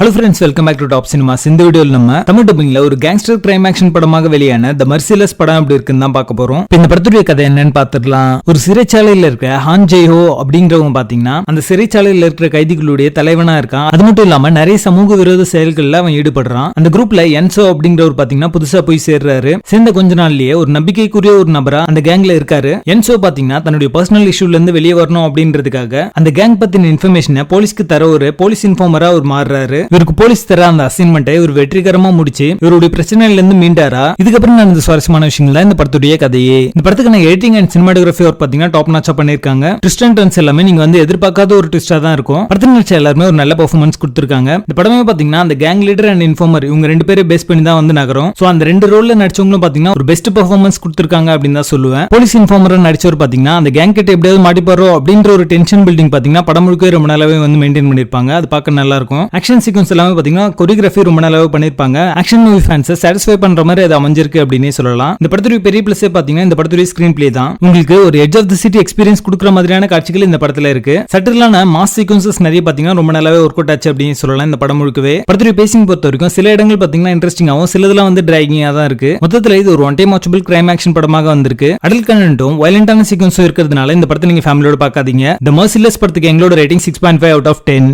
Hello friends, welcome back to top cinemas. இந்த வீடியோவில் நம்ம தமிழ் டப்பிங்ல ஒரு கேங்ஸ்டர் கிரைம் ஆக்ஷன் படமாக வெளியான த மர்சிலஸ் படம் எப்படி இருக்குன்னு தான் பார்க்க போறோம். இந்த படத்துடைய கதை என்னன்னு பார்த்துடலாம். ஒரு சிறைச்சாலையில் இருக்க ஹான் ஜெய்ஹோ அப்படிங்கிறவங்க பாத்தீங்கன்னா அந்த சிறைச்சாலையில் இருக்கிற கைதிகளுடைய தலைவனா இருக்கான். அது மட்டும் இல்லாம நிறைய சமூக விரோத செயல்கள்ல அவன் ஈடுபடுறான். அந்த குரூப்ல என்சோ அப்படிங்கிறவர் பாத்தீங்கன்னா புதுசா போய் சேர்றாரு. சேர்ந்த கொஞ்ச நாள்லயே ஒரு நம்பிக்கைக்குரிய ஒரு நபரா அந்த கேங்ல இருக்காரு. என்சோ பாத்தீங்கன்னா தன்னுடைய பர்சனல் இஷ்யூல இருந்து வெளியே வரணும் அப்படின்றதுக்காக அந்த கேங் பத்தின இன்ஃபர்மேஷனை போலீஸ்க்கு தர ஒரு போலீஸ் இன்ஃபார்மரா அவர் மாறுறாரு. இவருக்கு போலீஸ் தர அந்த அசைன்மெண்ட்டை இவர் வெற்றிகரமா முடிச்சு இவருடைய பிரச்சனையில இருந்து மீண்டாரா. இதுக்கப்புறம் நடந்த சுவாரஸ்யமான விஷயங்கள் தான் இந்த படத்துடைய கதையே. இந்த படத்துக்கான எடிட்டிங் அண்ட் சினிமாட்டோகிராஃபி ஒர்க் பாத்தீங்கன்னா டாப் நாச்சா பண்ணிருக்காங்க. ட்விஸ்ட் அண்ட் டர்ன்ஸ் எல்லாமே நீங்க எதிர்பார்க்காத ஒரு ட்விஸ்டா தான் இருக்கும். படத்துல நடிச்ச எல்லாருமே ஒரு நல்ல பெர்ஃபார்மன்ஸ் கொடுத்திருக்காங்க. இந்த படமே பாத்தீங்கன்னா அந்த கேங் லீடர் அண்ட் இன்ஃபார்மர் இவங்க ரெண்டு பேரும் பேஸ் பண்ணி தான் நகரும். சோ அந்த ரெண்டு ரோல்ல நடிச்சவங்களும் பாத்தீங்கன்னா ஒரு பெஸ்ட் பெர்ஃபார்மன்ஸ் கொடுத்திருக்காங்க அப்படின்னு தான் சொல்லுவேன். போலீஸ் இன்ஃபார்மர் நடிச்சவர் பாத்தீங்கன்னா அந்த கேங் கிட்ட எப்படியாவது மாட்டிப்பாரோ அப்படின்ற ஒரு டென்ஷன் பில்டிங் பாத்தீங்கன்னா படம் முழுக்க ரொம்ப நாளாவே மெயின்டைன் பண்ணிருப்பாங்க. அது பார்க்க நல்லா இருக்கும். ஆக்ஷன் சீக்வன்ஸ் எல்லாமே பாத்தீங்கன்னா கொரியோகிராஃபி ரொம்ப நல்லாவே பண்ணிருப்பாங்க. ஆக்ஷன் மூவி ஃபேன்ஸை சாட்டிஸ்ஃபை பண்ற மாதிரி அது அமைஞ்சிருக்கு அப்படின்னே சொல்லலாம். இந்த படத்துடைய பெரிய பிளஸே பாத்தீங்கன்னா இந்த படத்துடைய ஸ்கிரீன் பிளே தான். உங்களுக்கு ஒரு edge of the seat experience கொடுக்குற மாதிரியான காட்சிகள் இந்த படத்துல இருக்கு. சட்டிலான மாஸ் சீக்வன்சஸ் நிறைய பாத்தீங்கன்னா ரொம்ப நல்லாவே ஒர்க் அவுட் ஆச்சு அப்படின்னு சொல்லலாம். இந்த படம் முழுக்கவே படத்துடைய பேசிங் பொறுத்த வரைக்கும் சில இடங்கள் பாத்தீங்கன்னா இன்ட்ரெஸ்டிங்காகவும் சிலதெல்லாம் டிராகிங்கா தான் இருக்கு. மொத்தத்துல இது ஒரு one time watchable crime action படமாக வந்திருக்கு. அடல்ட் கண்டென்ட்டும் வயலண்டான சீக்வன்ஸும் இருக்கிறதுனால இந்த படத்தை நீங்க ஃபேமிலியோட பார்க்காதீங்க. தி மர்சிலஸ் படத்துக்கு எங்களோட ரேட்டிங் 6.5 out of 10.